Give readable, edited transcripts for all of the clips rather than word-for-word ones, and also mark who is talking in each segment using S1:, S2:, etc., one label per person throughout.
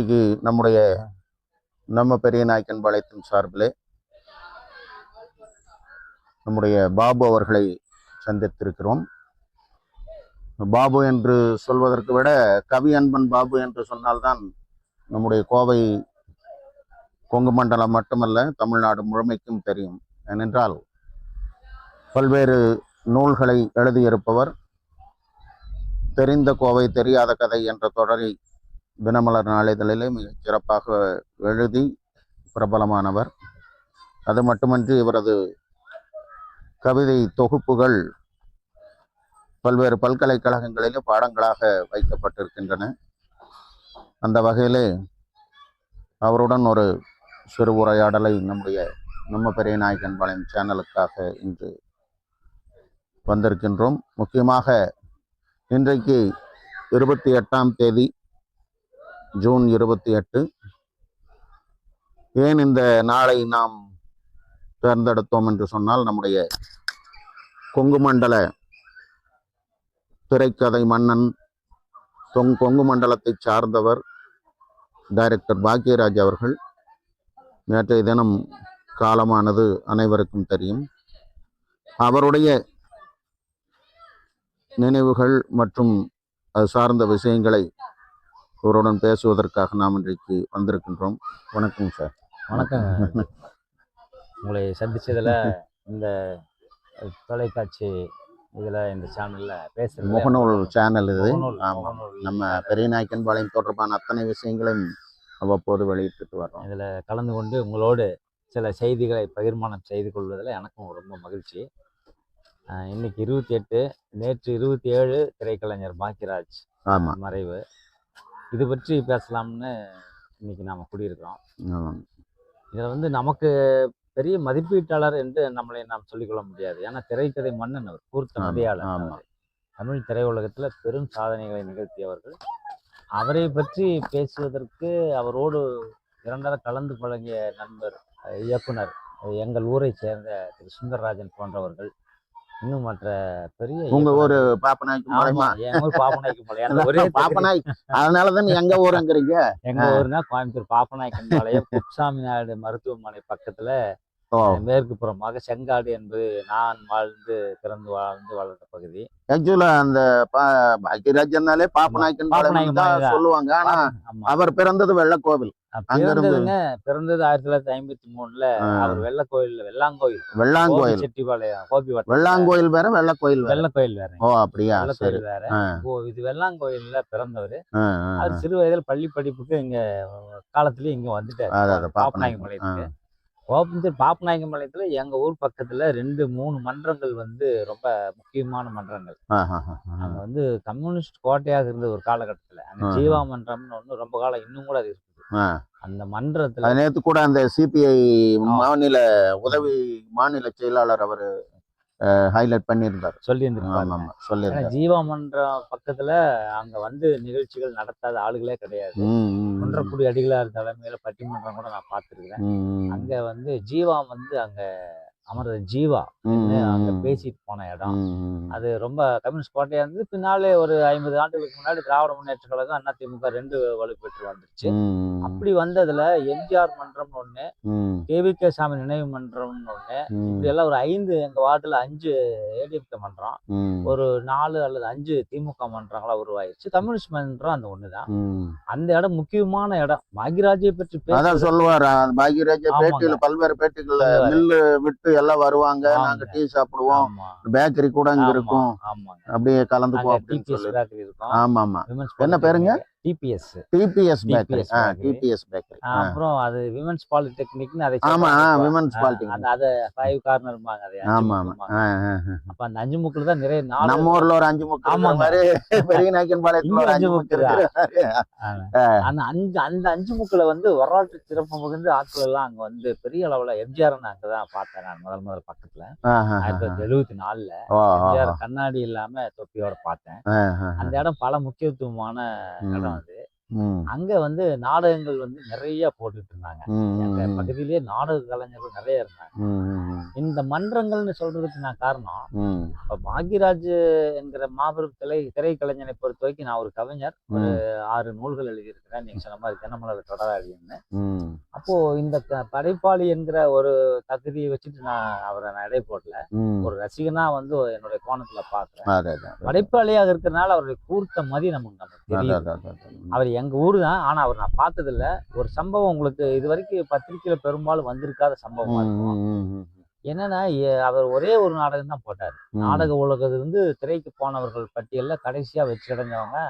S1: இன்றைக்கு நம்ம பெரிய நாயக்கன் பாளையத்தின் சார்பிலே நம்முடைய பாபு அவர்களை சந்தித்திருக்கிறோம். பாபு என்று சொல்வதற்கு விட கவி அன்பன் பாபு என்று சொன்னால்தான் நம்முடைய கோவை கொங்கு மண்டலம் மட்டுமல்ல தமிழ்நாடு முழுமைக்கும் தெரியும். ஏனென்றால் பல்வேறு நூல்களை எழுதியிருப்பவர். தெரிந்த கோவை தெரியாத கதை என்ற தொடரை தினமலர் நாளிதழிலே மிகச் சிறப்பாக எழுதி பிரபலமானவர். அது மட்டுமன்றி இவரது கவிதை தொகுப்புகள் பல்வேறு பல்கலைக்கழகங்களிலே பாடங்களாக வைக்கப்பட்டிருக்கின்றன. அந்த வகையிலே அவருடன் ஒரு சிறு உரையாடலை நம்ம பெரிய நாயக்கன் பாளையம் சேனலுக்காக இன்று வந்திருக்கின்றோம். முக்கியமாக இன்றைக்கு 28ஆம் தேதி ஜூன் 28. ஏன் இந்த நாளை நாம் தேர்ந்தெடுத்தோம் என்று சொன்னால், நம்முடைய கொங்கு மண்டல திரைக்கதை மன்னன், கொங்கு மண்டலத்தை சார்ந்தவர் டைரக்டர் பாக்யராஜ் அவர்கள் நேற்றைய தினம் காலமானது அனைவருக்கும் தெரியும். அவருடைய நினைவுகள் மற்றும் அது சார்ந்த விஷயங்களை இவருடன் பேசுவதற்காக நாம் இன்றைக்கு வந்திருக்கின்றோம். வணக்கம் சார்.
S2: வணக்கம். உங்களை சந்திச்சதில் இந்த தொலைக்காட்சி இந்த சேனல்ல பேசுறது
S1: முகநூல் சேனல் இது. நம்ம பெரிய நாயக்கன் பாளையம் தொடர்பான அத்தனை விஷயங்களையும் அவ்வப்போது வெளியிட்டு வர்றோம்.
S2: இதில் கலந்து கொண்டு உங்களோடு சில செய்திகளை பகிர்மானம் செய்து கொள்வதில் எனக்கும் ரொம்ப மகிழ்ச்சி. இன்னைக்கு 28, நேற்று 27 திரைக்கலைஞர் பாக்யராஜ் மறைவு. இது பற்றி பேசலாம்னு இன்னைக்கு நாம் கூடியிருக்கிறோம். இதில் நமக்கு பெரிய மதிப்பீட்டாளர் என்று நம்மளை நாம் சொல்லிக்கொள்ள முடியாது. ஏன்னா திரைக்கதை மன்னன் அவர், கூர்த்த மதியாளர். தமிழ் திரையுலகத்தில் பெரும் சாதனைகளை நிகழ்த்தியவர்கள். அவரை பற்றி பேசுவதற்கு அவரோடு இரண்டர கலந்து பழகிய நண்பர் இயக்குனர் எங்கள் ஊரை சேர்ந்த திரு சுந்தரராஜன் போன்றவர்கள், இன்னும் மற்ற பெரிய
S1: உங்க ஊரு பாப்பநாய்க்கு அதனாலதான் எங்க ஊருங்கிறீங்க.
S2: எங்க ஊர்னா கோயம்புத்தூர் பாப்பநாயக்கன் பாளையம் குப்சாமி நாயுடு மருத்துவமனை பக்கத்துல மேற்கு புறமாக செங்காடு என்பது நான் பிறந்து வளர்ந்த பகுதி.
S1: ஆக்சுவலா அந்த பாக்யராஜ்னாலே பாப்பநாயக்கன் பாளையம் தான் சொல்லுவாங்க. ஆனா அவர் பிறந்தது வெள்ளக்கோவில்.
S2: பிறந்தது 1953. அவர் வெள்ளாங்கோயில் செட்டிபாளையம்
S1: வெள்ளாங்கோயில் வேற, வெள்ளக்கோயில்
S2: வேற.
S1: ஓ அப்படியா?
S2: வெள்ளக்கோயில் வேற. இது வெள்ளாங்கோயில்ல பிறந்தவர். அவர் சிறு வயதில் பள்ளி படிப்புக்கு இங்க காலத்திலயே இங்க வந்துட்டாரு பாப்பநாயக்கன் பாளையத்துக்கு. பாப்பநாயக்கன் பாளையத்துல எங்க ஊர் பக்கத்துல 2-3 மன்றங்கள் ரொம்ப முக்கியமான மன்றங்கள். அங்க கம்யூனிஸ்ட் கோட்டையாக இருந்த ஒரு காலகட்டத்துல அங்க ஜீவா மன்றம்னு ஒண்ணு ரொம்ப காலம் இன்னும் கூட அது இருக்குது. அந்த மன்றத்துல
S1: நேற்று கூட அந்த சிபிஐ உதவி மாநில செயலாளர் அவரு ஹைலைட் பண்ணியிருந்தார்,
S2: சொல்லியிருந்தார். ஜீவா மன்றம் பக்கத்துல அங்க நிகழ்ச்சிகள் நடத்தாத ஆளுகளே கிடையாது. குன்றக்குடி அடிகளார் தலைமையில பட்டிமன்றம் கூட நான் பார்த்துருக்கிறேன். அங்க ஜீவா அங்க அமர்ந்த ஜீவா அங்க பேசிட்டு போன இடம் அது ரொம்ப கம்யூனிஸ்ட் கோட்டையா இருந்தது. பின்னாலே ஒரு 50 ஆண்டுகளுக்கு முன்னாடி திராவிட முன்னேற்ற கழகம் அதிமுக 2 வலுப்பெற்று வந்துருச்சு. அப்படி வந்ததுல எம்ஜிஆர் மன்றம்னு ஒண்ணு, KVK சாமி நினைவு மன்றம்னு ஒண்ணு, இப்படி எல்லாம் ஒரு 5 எங்க வார்டுல 5 ஏடிஎம்கே மன்றம், ஒரு 4 அல்லது 5 திமுக மன்றங்களா உருவாயிருச்சு. கம்யூனிஸ்ட் மன்றம் அந்த ஒண்ணுதான். அந்த இடம் முக்கியமான இடம். பாக்யராஜை பற்றி
S1: சொல்லுவார். பாக்யராஜ் பேட்டியில பல்வேறு பேட்டிகள் மில்லு விட்டு எல்லாம் வருவாங்க, நாங்க டீ சாப்பிடுவோம், பேக்கரி கூட இங்க இருக்கும், அப்படியே கலந்துப்போம் அப்படின்னு சொல்லி. ஆமா ஆமா. என்ன பேருங்க?
S2: DBS
S1: bakery. DBS bakery.
S2: அப்புறம் அது விமென்ஸ் பாலிடெக்னிக்னு அதை
S1: விமென்ஸ் பாலிடெக்னிக்
S2: அத 5 கார்னர்பாங்க. அது
S1: ஆமா ஆமா.
S2: அப்ப அந்த 5 முக்குல தான் நிறைய
S1: நம்ம ஊர்ல ஒரு 5 முக்கு மாதிரி பெரிய நாயக்கன் பாளையத்துல ஒரு 5 முக்கு இருக்கு.
S2: அந்த 5 முக்குல வரலாற்று சிறப்பு மிகுந்த ஆட்கள் எல்லாம் அங்க பெரிய அளவுல எம்ஜிஆர் அங்கதான் பார்த்தேன் நான் முதல் பக்கத்துல 1974. எம்ஜிஆர் கண்ணாடி இல்லாம தொப்பியோட பார்த்தேன். அந்த இடம் பல முக்கியத்துவமான இடம். அது அங்க வந்து நாடகங்கள் வந்து நிறைய போட்டுட்டு இருந்தாங்க. எங்க பகுதியிலேயே நாடக கலைஞர்கள் நிறைய இருந்தாங்க. இந்த மன்றங்கள்னு சொல்றதுக்கு நான் காரணம், இப்ப பாக்யராஜ் என்கிற மாபெரும் திரைக்கலைஞனை பொறுத்த வரைக்கும் நான் ஒரு கவிஞர். ஒரு 6 நூல்கள் எழுதியிருக்கிறேன். நீங்க சொன்ன மாதிரி தினமலர் தொடராளின்னு. அப்போ இந்த படைப்பாளி என்கிற ஒரு தகுதியை வச்சுட்டு நான் அவரை நான் எடை போடல. ஒரு ரசிகனா வந்து என்னுடைய கோணத்துல பாக்குறேன். படைப்பாளியாக இருக்கிறதுனால அவருடைய கூர்த்த மதி நமக்கு தெரியும். அவர் எங்க ஊரு தான், ஆனா அவர் நான் பார்த்தது இல்ல. ஒரு சம்பவம் உங்களுக்கு இது வரைக்கும் பத்திரிகையில பெரும்பாலும் வந்திருக்காத சம்பவமா இருக்கும். என்னன்னா அவர் ஒரே ஒரு நாடகம் தான் போட்டார். நாடக உலகத்திலிருந்து திரைக்கு போனவர்கள் பட்டியல்ல கடைசியா வெற்றி அடைஞ்சவங்க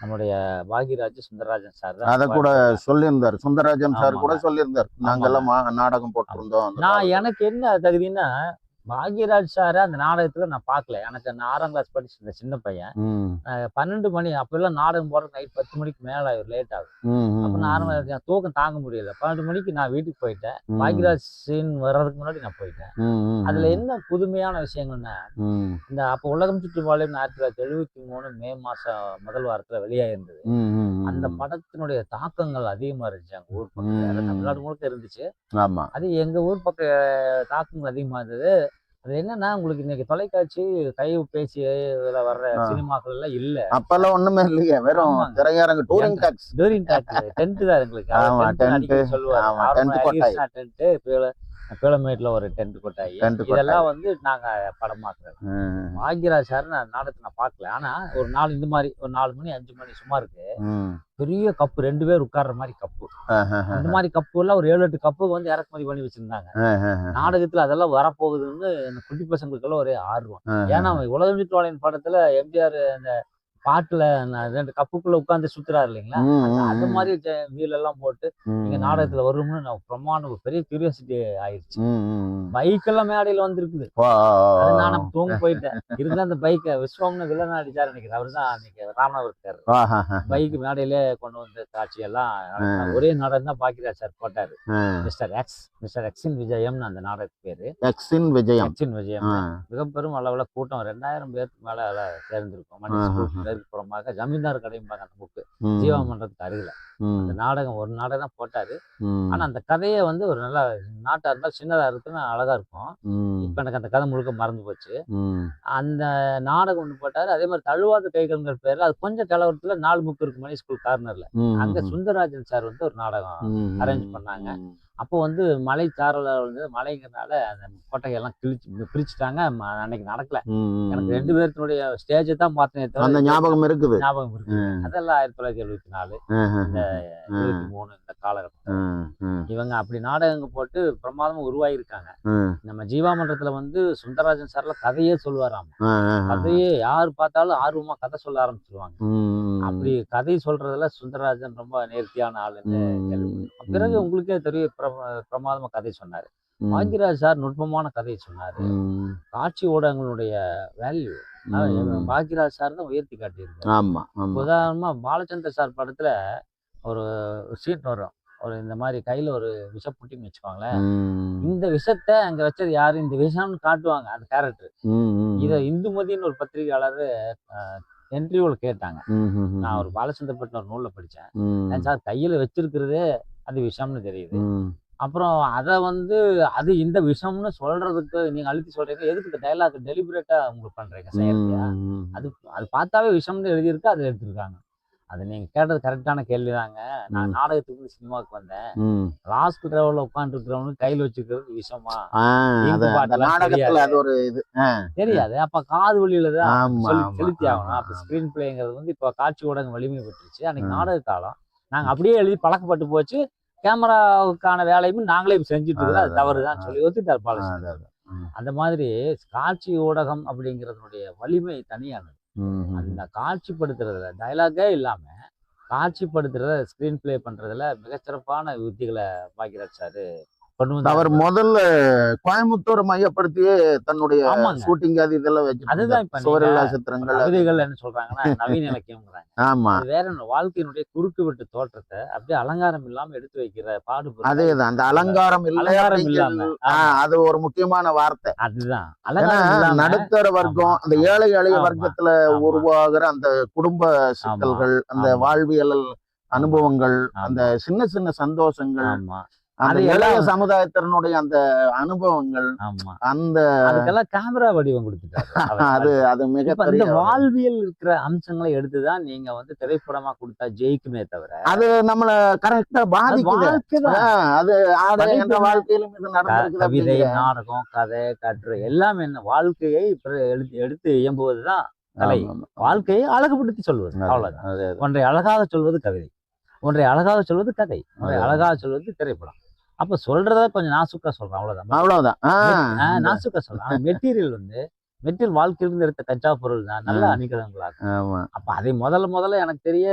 S2: நம்முடைய பாக்யராஜ் சுந்தரராஜன் சார் தான்.
S1: அத கூட சொல்லியிருந்தார். சுந்தரராஜன் சார் கூட சொல்லியிருந்தார், நாங்கெல்லாம் நாடகம் போட்டிருந்தோம்.
S2: நான் எனக்கு என்ன தகுதின்னா, பாக்யராஜ் சார அந்த நாடகத்துல நான் பார்க்கல. எனக்கு நான் 6ஆம் கிளாஸ் படிச்சிருந்த சின்ன பையன். 12 மணி அப்பெல்லாம் நாடகம் போடுறது நைட் 10 மணிக்கு மேல லேட் ஆகும். அப்ப நான் தூக்கம் தாங்க முடியல. 12 மணிக்கு நான் வீட்டுக்கு போயிட்டேன். பாக்யராஜ் சீன் வர்றதுக்கு முன்னாடி நான் போயிட்டேன். அதுல என்ன புதுமையான விஷயங்கள்னா, இந்த அப்ப உலகம் சுற்றும் வாலிபன் 1973 மே மாசம் முதல் வாரத்துல வெளியாயிருந்தது. அந்த படத்தினுடைய தாக்கங்கள் அதிகமா இருந்துச்சு. எங்க ஊர் பக்கம் தமிழ்நாடு முழுக்க இருந்துச்சு. அது எங்க ஊர் பக்க தாக்கங்கள் அதிகமா இருந்தது. அது என்னன்னா, உங்களுக்கு இன்னைக்கு தொலைக்காட்சி, கைபேசி இதுல வர்ற சினிமாக்கள் எல்லாம் இல்ல.
S1: அப்பெல்லாம் ஒண்ணுமே இல்லையே, வெறும் திரையரங்கு, டூரிங் டாக்ஸ்
S2: டென்ட் தான் எங்களுக்கு சொல்லுவாங்க. பேலமேட்ல ஒரு டென்ட் கொட்டாயி, இதெல்லாம் வந்து நாங்க படமாக்குறோம். பாக்யராஜ் சார் நாடகத்தை நான் பார்க்கல. ஆனா ஒரு நாள் இந்த மாதிரி ஒரு 4 மணி 5 மணி சுமாருக்கு பெரிய கப்பு 2 பேர் உட்கார்ற மாதிரி கப்பு, அந்த மாதிரி கப்பு எல்லாம் ஒரு 7-8 கப்பு வந்து இறக்குமதி பண்ணி வச்சிருந்தாங்க. நாடகத்துல அதெல்லாம் வரப்போகுதுன்னு அந்த குட்டி பசங்களுக்கெல்லாம் ஒரே ஆர்வம். ஏன்னா உலகம் சுற்றும் வாலிபன் படத்துல எம்ஜிஆர் அந்த பாட்டுல 2 கப்புக்குள்ள உட்கார்ந்து சுத்துறாரு இல்லைங்களா, அந்த மாதிரி வீல் எல்லாம் போட்டு நீங்க நாடகத்துல வரும்னு நான் பிரமாணம் பெரிய கியூரியாசிட்டி ஆயிடுச்சு. பைக் எல்லாம் மேடையில வந்துருக்குது. நானும் தூங்க போயிட்டேன். இருந்தா அந்த பைக்கை விஸ்வம்னு வில்லன் அடிச்சாரு நினைக்கிறேன். அவரு தான் அன்னைக்கு ராமநாதபுரத்துக்காரர். பைக் மேடையிலே கொண்டு வந்த காட்சி எல்லாம் ஒரே நாடகம் தான் பாக்யராஜ் சார் போட்டாரு. மிஸ்டர் எக்ஸின் விஜயம்னு அந்த நாடகத்துக்கு பேரு. எக்ஸின் விஜயம் மிக பெரும் அளவுல கூட்டம் 2000 பேருக்கு மேல சேர்ந்திருக்கும். புறமாக ஜமீன்தார் கடைம்பாங்க அந்த புக்கு, ஜீவா மன்றத்துக்கு அருகில. அந்த நாடகம் ஒரு நாடகம் தான் போட்டாரு. ஆனா அந்த கதையை வந்து ஒரு நல்ல நாட்டா இருந்தா சின்னதா இருக்குன்னு அழகா இருக்கும். இப்ப எனக்கு அந்த கதை முழுக்க மறந்து போச்சு. அந்த நாடகம் ஒண்ணு போட்டாரு. அதே மாதிரி தழுவாத கைகள்ங்கிற பேர்ல அது கொஞ்சம் கலவரத்துல 4:30 மணி ஸ்கூல் கார்னர்ல அங்க சுந்தரராஜன் சார் வந்து ஒரு நாடகம் அரேஞ்ச் பண்ணாங்க. அப்போ வந்து மலை சாரல வந்து மலைங்கிறதுனால அந்த கொட்டையெல்லாம் பிரிச்சுட்டாங்க. அன்னைக்கு நடக்கல. எனக்கு 2 பேர்த்தினுடைய ஸ்டேஜை தான் பார்த்தேன்.
S1: ஞாபகம் இருக்குது.
S2: அதெல்லாம் 1974 இந்த 73 இந்த காலகட்டம். இவங்க அப்படி நாடகங்க போட்டு பிரமாதமா உருவாயிருக்காங்க. நம்ம ஜீவா மன்றத்துல வந்து சுந்தரராஜன் சார்ல கதையே சொல்லுவாராம். கதையே யார் பார்த்தாலும் ஆர்வமா கதை சொல்ல ஆரம்பிச்சிருவாங்க. அப்படி கதை சொல்றதுல சுந்தரராஜன் ரொம்ப நேர்த்தியான ஆளுன்னு. பிறகு உங்களுக்கே தெரியும், பிரமாதமா கதை சொன்னாரு. பாக்யராஜ் சார் நுட்பமான கதையை சொன்னாரு. காட்சி ஊடகங்களுடைய வேல்யூ பாக்யராஜ் சார் தான் உயர்த்தி காட்டியிருக்காரு. உதாரணமா பாலச்சந்தர் சார் படத்துல ஒரு சீன் வரும். ஒரு இந்த மாதிரி கையில ஒரு விஷப்புட்டின்னு வச்சுக்கோங்களேன். இந்த விஷத்தை அங்க வச்சது யாரு, இந்த விஷம்னு காட்டுவாங்க அந்த கேரக்டர். இத இந்துமதின்னு ஒரு பத்திரிகையாளர் இன்டர்வியூல கேட்டாங்க. நான் ஒரு பாலச்சந்தர் ஒரு நூல்ல படிச்சேன். சார் கையில வச்சிருக்கிறதே அது விஷம்னு தெரியுது. அப்புறம் அதை வந்து அது இந்த விஷம்னு சொல்றதுக்கு நீங்க அழுத்தி சொல்றீங்க, எதுக்கு இந்த டைலாக் டெலிபரேட்டா உங்களுக்கு பண்றீங்க செயற்கையா? அது பார்த்தாவே விஷம்னு எழுதியிருக்கு, அதை எடுத்திருக்காங்க. அது நீங்க கேட்டது கரெக்டான கேள்விதாங்க. நான் நாடகத்துக்கு சினிமாவுக்கு வந்தேன். லாஸ்ட் டிரைவர்ல உட்கார்ந்து இருக்கிறவனுக்கு கையில வச்சுக்கிறது விஷமா தெரியாது. அப்ப காது வழியிலதான் செலுத்தி ஆகணும். அப்ப ஸ்கிரீன் பிளேங்கிறது வந்து இப்ப காட்சி ஊடகம் வலிமை பெற்றுச்சு. அன்னைக்கு நாடக காலம் நாங்க அப்படியே எழுதி பழக்கப்பட்டு போச்சு. கேமராவுக்கான வேலையும் நாங்களே செஞ்சுட்டு இருக்கோம். அது தவறுதான் சொல்லி ஒத்துட்டார் பாலச்சந்தர். அந்த மாதிரி காட்சி ஊடகம் அப்படிங்கிறதுடைய வலிமை தனியானது. அந்த காட்சிப்படுத்துறதுல டயலாகே இல்லாம காட்சிப்படுத்துறத ஸ்கிரீன் பிளே பண்றதுல மிகச்சிறப்பான யுக்திகளை பாக்யராஜ் சார் கொண்டு வந்து
S1: அவர் முதல்ல கோயம்புத்தூர் மையப்படுத்தியே தன்னுடைய ஷூட்டிங் அது இதெல்லாம் வச்சு.
S2: அதுதான் இப்ப
S1: சுவரில்லா சித்திரங்கள்
S2: கவிதைகள் என்ன சொல்றாங்கன்னா நவீன இலக்கியம்ங்கிறாங்க.
S1: ஆமா,
S2: வேற வாழ்க்கையினுடைய குறுக்கு வெட்டு தோற்றத்தை அப்படியே அலங்காரம் இல்லாம எடுத்து வைக்கிற பாடுபடு.
S1: அதேதான், அந்த அலங்காரம் இல்லாம அது ஒரு முக்கியமான வார்த்தை.
S2: அதுதான்
S1: நடுத்தர வர்க்கம், அந்த ஏழை எளிய வர்க்கத்துல உருவாகிற அந்த குடும்ப சிக்கல்கள், அந்த வாழ்வியல் அனுபவங்கள், அந்த சின்ன சின்ன சந்தோஷங்கள், அந்த இளைய சமுதாயத்தினுடைய அந்த அனுபவங்கள், அந்த
S2: அதுக்கெல்லாம் கேமரா வடிவம் கொடுத்துட்டாரு.
S1: அது மிகப்பெரிய
S2: வாழ்வியல் இருக்கிற அம்சங்களை எடுத்துதான் நீங்க வந்து திரைப்படமா கொடுத்தா ஜெயிக்குமே தவிர
S1: அது நம்மள கரெக்டா பாதிக்குது. அது வாழ்க்கையிலும் இது நடந்திருக்குது.
S2: கவிதை, நாடகம், கதை, கட்டுரை எல்லாம் என்ன வாழ்க்கையை எடுத்து இயம்புவதுதான் கலை. வாழ்க்கையை அழகுபடுத்தி சொல்வது, அவ்வளவுதான். ஒன்றை அழகாக சொல்வது கவிதை, ஒன்றை அழகாக சொல்வது கதை, ஒன்றை அழகாக சொல்வது திரைப்படம். அப்ப சொல்றத கொஞ்சம் நாசுக்கா சொல்றேன்,
S1: அவ்வளவுதான்.
S2: நாசுக்கா சொல்றேன். மெட்டீரியல் வாழ்க்கையிலிருந்து எடுத்த கச்சா பொருள் தான் நல்ல அணிகலன்களாக. அப்ப அதை முதல்ல எனக்கு தெரிய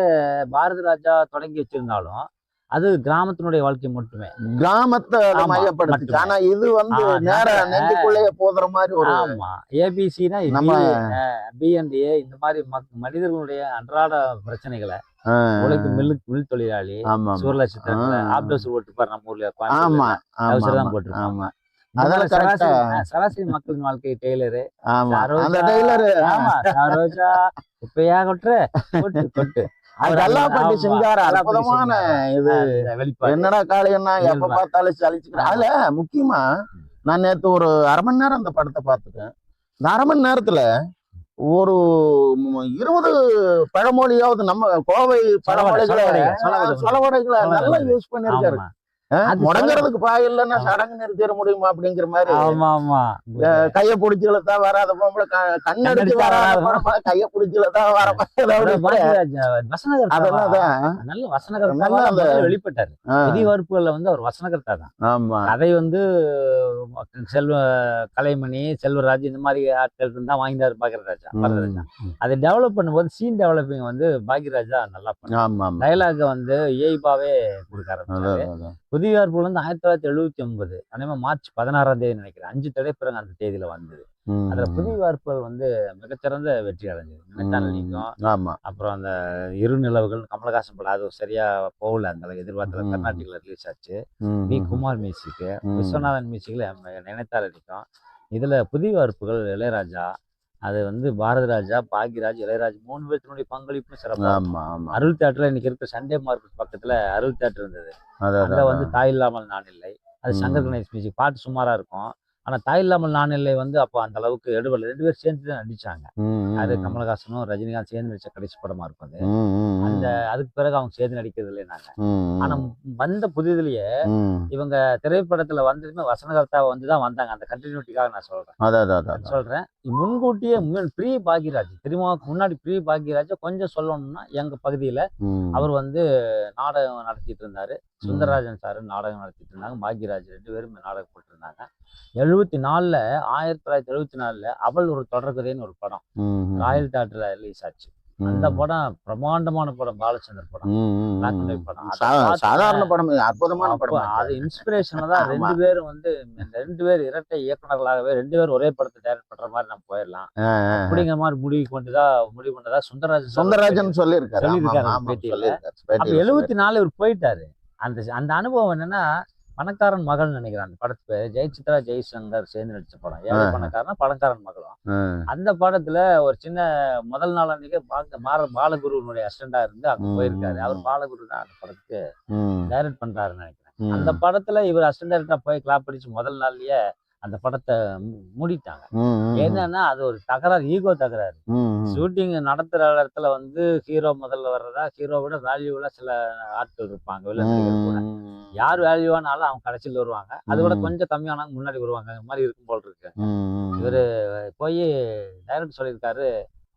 S2: பாரதி ராஜா தொடங்கி வச்சிருந்தாலும் அது கிராமத்தினுடைய வாழ்க்கை மட்டுமே,
S1: கிராமத்தை மையப்படுத்தி. ஆனா இது வந்து நேர நெஞ்சுக்குள்ளேயே போதுற மாதிரி ஒரு
S2: ஏபிசினா பிஎன்டிஏ இந்த மாதிரி மனிதர்களுடைய அன்றாட பிரச்சனைகளை உழைக்கும் மில் தொழிலாளி, சூரலட்சத்திரத்துல ஆப்டோஸ் போட்டுப்பாரு நம்ம ஊர்ல தான் போட்டிருப்பாங்க. சராசரி மக்களின் வாழ்க்கை டெய்லரு, சரோஜா குப்பையா கொட்டு
S1: அற்புதமான இது. என்னடா காளையன்னா எப்ப பார்த்தாலும் சலிச்சுக்கிறேன். அதுல முக்கியமா நான் நேத்து ஒரு அரை மணி நேரம் அந்த படத்தை பார்த்துட்டேன். இந்த அரை மணி நேரத்துல ஒரு 20 பழமொழியாவது நம்ம கோவை சொலவடைகளை நல்லா யூஸ் பண்ணிருக்காரு. முடங்குறதுக்கு பாய் இல்லைன்னா சடங்கு நிறுத்திட முடியுமா அப்படிங்கிற மாதிரி. கைய பிடிச்சுதான் வராத பொம்பளை கண்ணடிச்சு வராத கைய பிடிச்சுதான் வர
S2: வெளிப்பட்டாரு. விதிவறுப்புகள்ல வந்து அவர் வசனகர்த்தா தான். அதை வந்து கலைமணி, செல்வராஜ் இந்த மாதிரி ஆட்கள் இருந்தா வாங்கிட்டாரு பாக்யராஜா. அதை டெவலப் பண்ணும்போது சீன் டெவலப்பிங் வந்து பாக்யராஜா நல்லா பண்ணாரு. டைலாக வந்து ஏய்பாவே கொடுக்க ஆரம்பிச்சாரு. புதியவார்ப்புகள் வந்து 1979 அதே மார்ச் 16ஆம் தேதி நினைக்கிறேன். 5 திரைப்படங்கள் அந்த தேதியில வந்தது. அதுல புதியவார்ப்புகள் வந்து மிகச்சிறந்த வெற்றி அடைஞ்சது. நினைத்தாலும் அப்புறம் அந்த இரு நிலவுகள் கமலஹாசன் படம் அது சரியா போகல, அந்த எதிர்பார்த்த. கர்நாடிக்ல ரிலீஸ் ஆச்சு. வி குமார் மியூசிக்கு, விஸ்வநாதன் மியூசிக்ல நினைத்தால் அடிக்கும். இதுல புதியவார்ப்புகள் இளையராஜா, அது வந்து பாரதி ராஜா, பாக்யராஜ், இளையராஜ் 3 பேர்த்தினுடைய பங்களிப்பு சிறப்பு. அருள் தியேட்டர்ல இன்னைக்கு இருக்க சண்டே மார்க்கெட் பக்கத்துல அருள் தியேட்டர் இருந்தது. அங்க வந்து தாய் இல்லாமல் நான் இல்லை, அது சங்கர் கணேஷ் மியூசிக். பாட்டு சுமாரா இருக்கும். ஆனா தாய் இல்லாமல் நான் இல்லை வந்து அப்போ அந்த அளவுக்கு எடுபடல. 2 பேரும் சேர்ந்து தான் நடிச்சாங்க. அது கமலஹாசனும் ரஜினிகாந்த் சேர்ந்து நடிச்ச கடைசி படமா இருக்கும் அது. அந்த அதுக்கு பிறகு அவங்க சேர்ந்து நடிக்கிறது இல்லைனாங்க. ஆனா வந்த புதியதுலயே இவங்க திரைப்படத்துல வந்ததுமே வசனகர்த்தாவை வந்துதான் வந்தாங்க. அந்த கண்டினியூட்டிக்காக நான் சொல்றேன். முன்கூட்டியே ப்ரீ பாக்யராஜ் திருமாவுக்கு முன்னாடி ப்ரீ பாக்யராஜ் கொஞ்சம் சொல்லணும்னா எங்க பகுதியில அவர் வந்து நாடகம் நடத்திட்டு இருந்தாரு. சுந்தரராஜன் சாரு நாடகம் நடத்திட்டு இருந்தாங்க. பாக்யராஜ் 2 பேரும் நாடகம் போட்டிருந்தாங்க. 1974 அவள் ஒரு தொடர்கதைன்னு ஒரு படம் ராயல் தியேட்டர்ல ரிலீஸ் ஆச்சு. அந்த படம் பிரம்மாண்டமான படம், பாலச்சந்தர் படம்,
S1: சாதாரண படம், அற்புதமான படம்.
S2: அது இன்ஸ்பிரேஷன்ல தான் 2 பேரும் வந்து 2 பேர் இரட்டை இயக்குநர்களாகவே 2 பேரும் ஒரே படத்தை டைரக்ட் பண்ற மாதிரி நம்ம போயிடலாம் அப்படிங்கிற மாதிரி முடிவு கொண்டதா சுந்தரராஜன் சொல்லியிருக்காரு பேட்டியில. அப்ப 74 இவர் போயிட்டாரு. அந்த அனுபவம் என்னன்னா, பணக்காரன் மகள் நினைக்கிறேன் அந்த படத்து பேரு. ஜெயசித்ரா ஜெய்சங்கர் சேர்ந்து நடிச்ச படம். ஏழை பணக்காரனா பணக்காரன் மகளும். அந்த படத்துல ஒரு சின்ன முதல் நாள் அன்னைக்கு பாலகுருனுடைய அசிஸ்டண்டா இருந்து அங்க போயிருக்காரு. அவர் பாலகுரு தான் அந்த படத்துக்கு டைரக்ட் பண்றாருன்னு நினைக்கிறேன். அந்த படத்துல இவர் அசிஸ்டன்ட் டைரக்டரா போய் கிளாப் அடிச்சு முதல் நாள்லயே அந்த படத்தை மூடிட்டாங்க. என்னன்னா அது ஒரு தகராறு, ஈகோ தகராறு. ஷூட்டிங் நடத்துற இடத்துல வந்து ஹீரோ முதல்ல வர்றதா, ஹீரோவோட வேல்யூல சில ஆட்கள் இருப்பாங்க வில்லன்கள் கூட. யார் வேல்யூவானாலும் அவங்க கடைசியில் வருவாங்க, அது கூட கொஞ்சம் கம்மியானாலும் முன்னாடி வருவாங்க. இந்த மாதிரி இருக்கும் போல் இருக்கு. இவரு போய் டைரக்டர் சொல்லியிருக்காரு,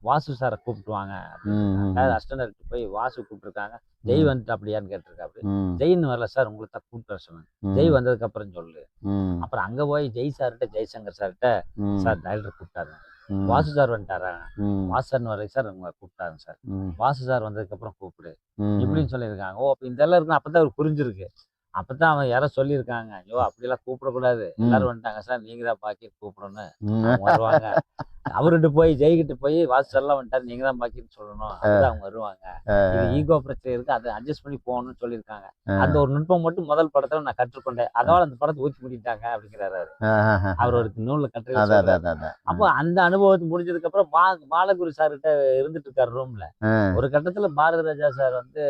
S2: வாசு சாரை கூப்பிட்டுவாங்க அப்படின்னு. அசிஸ்டன்ட் டைரக்டர் போய் வாசு கூப்பிட்டுருக்காங்க. ஜெய் வந்துட்டு அப்படியான்னு கேட்டிருக்காரு. ஜெயின்னு வரல சார், உங்களுக்கு தான் கூப்பிட்டு சொன்னாங்க. ஜெய் வந்ததுக்கு அப்புறம் சொல்லு. அப்புறம் அங்க போய் ஜெய் சார்கிட்ட ஜெய்சங்கர் சார்கிட்ட, சார் டைரக்டர் கூப்பிட்டாரு, வாசு சார் வந்துட்டாரா, வாசு சார் வரல சார், உங்களை கூப்பிட்டாருங்க சார், வாசு சார் வந்ததுக்கு அப்புறம் கூப்பிடு இப்படின்னு சொல்லியிருக்காங்க. ஓ அப்ப இந்த எல்லாம் இருக்கு. அப்பதான் அவருக்கு புரிஞ்சிருக்கு. அப்பதான் அவன் யாரோ சொல்லியிருக்காங்க, ஐயோ அப்படியெல்லாம் கூப்பிடக்கூடாது, எல்லாரும் வந்துட்டாங்க சார், நீங்க தான் பாக்கி கூப்பிடணும் வருவாங்க அவர்கிட்ட போய் ஜெய்கிட்ட போய் வாசல்லாம் வந்துட்டாரு, நீங்க தான் பாக்கின்னு சொல்லணும், அதுதான் அவங்க வருவாங்க, இது ஈகோ பிரச்சனை இருக்கு, அதை அட்ஜஸ்ட் பண்ணி போகணும்னு சொல்லியிருக்காங்க. அந்த ஒரு நுட்பம் மட்டும் முதல் படத்துல நான் கற்றுக்கொண்டேன், அதோட அந்த படத்தை ஊற்றி முடிட்டாங்க அப்படிங்கிறாரு அவர் ஒரு நூல்ல கற்று. அப்போ அந்த அனுபவத்தை முடிஞ்சதுக்கு அப்புறம் பாலகுரு சார் கிட்ட இருந்துட்டு இருக்காரு ரூம்ல. ஒரு கட்டத்துல பாரதி ராஜா சார் வந்து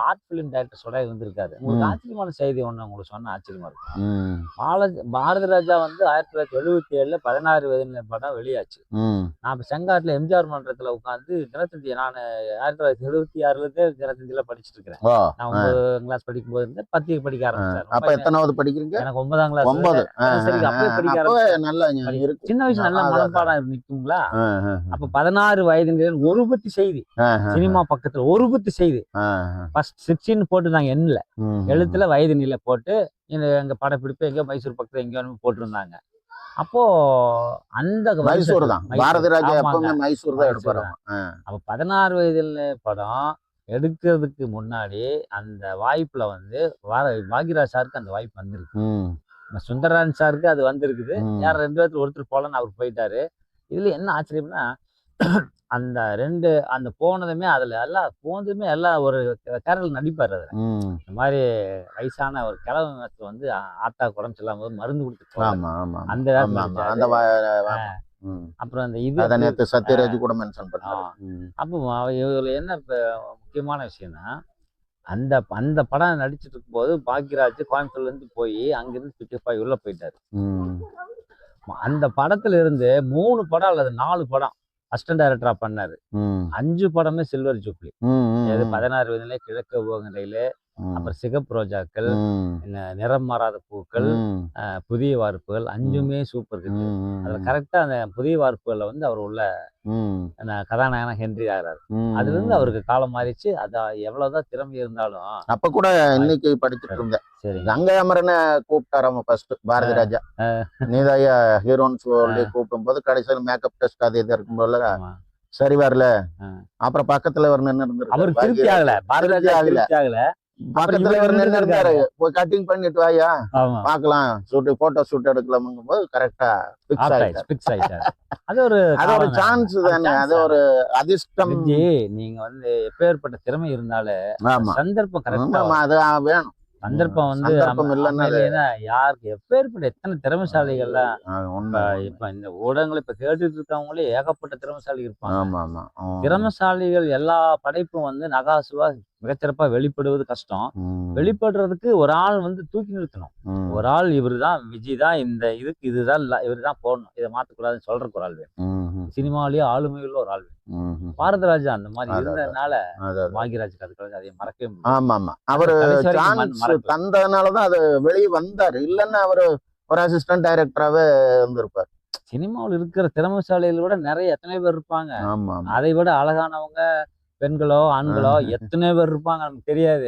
S2: ஆர்ட் பிலிம் டைரக்டர்ஸோட இருந்திருக்காரு. உங்களுக்கு ஆச்சரியமான செய்தி ஒண்ணு உங்களுக்கு சொன்ன ஆச்சரியமா இருக்கும். பாரதி ராஜா வந்து 1977 16 வயதுல படம் வெளியாச்சு. நான் இப்ப செங்காட்டுல எம்ஜிஆர் மன்றத்துல உட்காந்து தினத்தந்தி, நான் 1976 தினத்தந்தியில படிச்சுட்டு இருக்கிறேன். நான் 9ஆம் கிளாஸ் படிக்கும் போது இருந்து பத்திரிகை படிக்க ஆரம்பிச்சேன்.
S1: அப்ப எத்தனாவது படிக்கிறீங்க?
S2: எனக்கு 9ஆம் கிளாஸ். அப்பவே படிக்க ஆரம்பிச்சேன். சின்ன வயசு நல்ல மனப்பாடம் நிக்குங்களா. அப்ப 16 வயது நிலையில் ஒரு பத்தி செய்தி, சினிமா பக்கத்துல ஒரு பத்தி செய்தி, ஃபர்ஸ்ட் 16 போட்டுருந்தாங்க, எண்ணில எழுத்துல வயது நிலை போட்டு எங்க படப்பிடிப்பு எங்க மைசூர் பக்கத்துல எங்கேயோ போட்டிருந்தாங்க. அப்போ அந்த
S1: மைசூர் தான் பாரதி ராஜா எப்பவுமே மைசூர் தான் எடுப்பாரு.
S2: அப்ப 16 வயதுல படம் எடுக்கிறதுக்கு முன்னாடி அந்த வாய்ப்புல வந்து பாக்யராஜ் சாருக்கு அந்த வாய்ப்பு வந்திருக்கு. சுந்தரராஜன் சாருக்கு அது வந்திருக்குது. யார் 2 பேர்த்துல ஒருத்தர் போலன்னு அவர் போயிட்டாரு. இதுல என்ன ஆச்சரியம்னா அந்த அந்த போனதுமே அதுல எல்லாம் போனதுமே எல்லாம் ஒரு கேரக்டர் நடிப்பாரு. அதுல இந்த மாதிரி வயசான ஒரு கிழவன் வந்து ஆத்தா உடம்பு சொல்லாம போது மருந்து கொடுத்து அந்த அப்புறம் அந்த இது
S1: சத்யராஜ் கூட மென்ஷன் பண்ணாரு.
S2: அப்போ இதுல என்ன முக்கியமான விஷயம்னா அந்த அந்த படம் நடிச்சிட்டு இருக்கும் போது பாக்யராஜ் கோயம்புத்தூர்ல இருந்து போய் அங்கிருந்து 55 உள்ள போயிட்டாரு. அந்த படத்துல இருந்து 3 படம் அல்லது 4 படம் அசிஸ்டன்ட் டைரக்டரா பண்ணாரு. 5 படமே சில்வர் ஜூப்ளி. 16 வயதுல கிழக்கு போகிறையில, அப்புறம் சிகப்பு ரோஜாக்கள், நிறம் மாறாத பூக்கள், புதிய வார்ப்புகள், 5மே சூப்பர் ஹிட். அதுல கரெக்டா அந்த புதிய வார்ப்புகள்ல வந்து அவர் உள்ள கதாநாயகனா ஹென்றி ஆகிறாரு. அதுல இருந்து அவருக்கு காலம் மாறிச்சு. அது எவ்வளவுதான் திறமை இருந்தாலும்
S1: அப்ப கூட இன்னைக்கு படிச்சுட்டு இருந்தேன். கங்கை அமரனை கூப்பிட்டாராம ஃபர்ஸ்ட் பாரதி ராஜா, நீதாயா ஹீரோன்னு சொல்லி கூப்பிடும் போது கடைசியில் மேக்கப் டெஸ்ட் அது இது இருக்கும் போல சரி வரல. அப்புறம் பக்கத்துல ஒரு நின்று இருந்தாரு,
S2: அவர் திருப்தி ஆகல, பாரதி ராஜா திருப்தி ஆகல.
S1: பக்கத்துல ஒரு நின்று இருந்தாரு, போய் கட்டிங் பண்ணிட்டு வாயா பாக்கலாம், போட்டோ ஷூட் எடுக்கலாம்ங்கும் போது கரெக்டா
S2: பிக்ஸ் ஆயிட்டாரு. அது ஒரு
S1: சான்ஸ் தானே, அது ஒரு அதிர்ஷ்டம்.
S2: நீங்க வந்து எப்பேற்பட்ட திறமை இருந்தாலே சந்தர்ப்பம் கரெக்டா
S1: அது வேணும்.
S2: சந்தர்ப்பம் வந்து யாருக்கு எப்பேற்பட்ட எத்தனை திறமைசாலிகள்லாம் இப்ப இந்த ஊடகங்களை இப்ப கேட்டுட்டு இருக்கவங்களே ஏகப்பட்ட திறமைசாலி இருப்பாங்க. திறமைசாலிகள் எல்லா படைப்பும் வந்து நகாசுவா மிகச்சிறப்பா வெளிப்படுவது கஷ்டம். வெளிப்படுறதுக்கு ஒரு ஆள் வந்து தூக்கி நிறுத்தணும். ஒரு ஆள் இவருதான் விஜய் தான், இந்த இதுக்கு இதுதான் இவருதான் போடணும், இதை மாத்தக்கூடாதுன்னு சொல்றதுக்கு ஒரு ஆள் வேணும். சினிமாவிலேயே ஆளுமையுள்ள ஒரு ஆள் வேணும். பாரதி ராஜா அந்த மாதிரி இருந்ததுனால பாக்யராஜுக்கு அதுக்கு அதை மறக்கவே முடியும்.
S1: ஆமா ஆமா, அவரு தந்ததுனாலதான் அது வெளியே வந்தாரு. இல்லன்னா அவரு ஒரு அசிஸ்டன்ட் டைரக்டராவே இருந்திருப்பாரு.
S2: சினிமாவில் இருக்கிற திறமைசாலிகள் விட நிறைய எத்தனை பேர் இருப்பாங்க. அதை விட அழகானவங்க பெண்களோ ஆண்களோ எத்தனை பேர் இருப்பாங்க நமக்கு தெரியாது.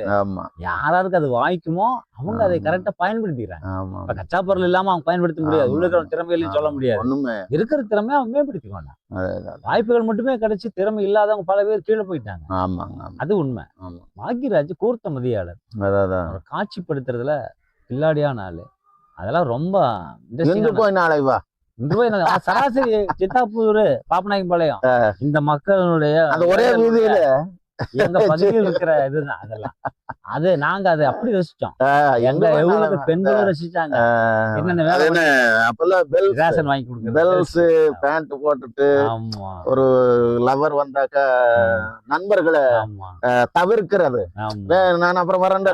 S2: யாராருக்கு அது வாய்க்குமோ அவங்க அதை கரெக்டா பயன்படுத்திக்கிறாங்க. இப்ப கச்சா பொருள் இல்லாம அவங்க பயன்படுத்த முடியாது. உள்ள இருக்கிற திறமைகளையும் சொல்ல முடியாது. இருக்கிற திறமையை அவங்க மேம்படுத்திக்குவாங்க. வாய்ப்புகள் மட்டுமே கிடைச்சி திறமை இல்லாதவங்க பல பேர் கீழே போயிட்டாங்க. அது உண்மை. பாக்யராஜ் கூர்த்த மதியாளர், காட்சிப்படுத்துறதுல கில்லாடியான ஆளு. அதெல்லாம் ரொம்ப சராசரி சித்தாப்பூர் பாப்பநாயக்கம்பாளையம் இந்த மக்களுடைய
S1: ஒரே வீதியில
S2: எங்க பகுதியில் இருக்கிற இதுதான் அதெல்லாம். அது நாங்க அதை அப்படி ரசிச்சோம். எங்க எவ்வளவு பெண்களும் ரசிச்சாங்க. என்னென்ன வேலை ரேஷன் வாங்கி கொடுக்குறது,
S1: பெல்ஸ் பேண்ட் போட்டுட்டு ஒரு லவர் வந்தாக்கா நண்பர்களை தவிர்க்கிறது, நான் அப்புறம் வரேன்,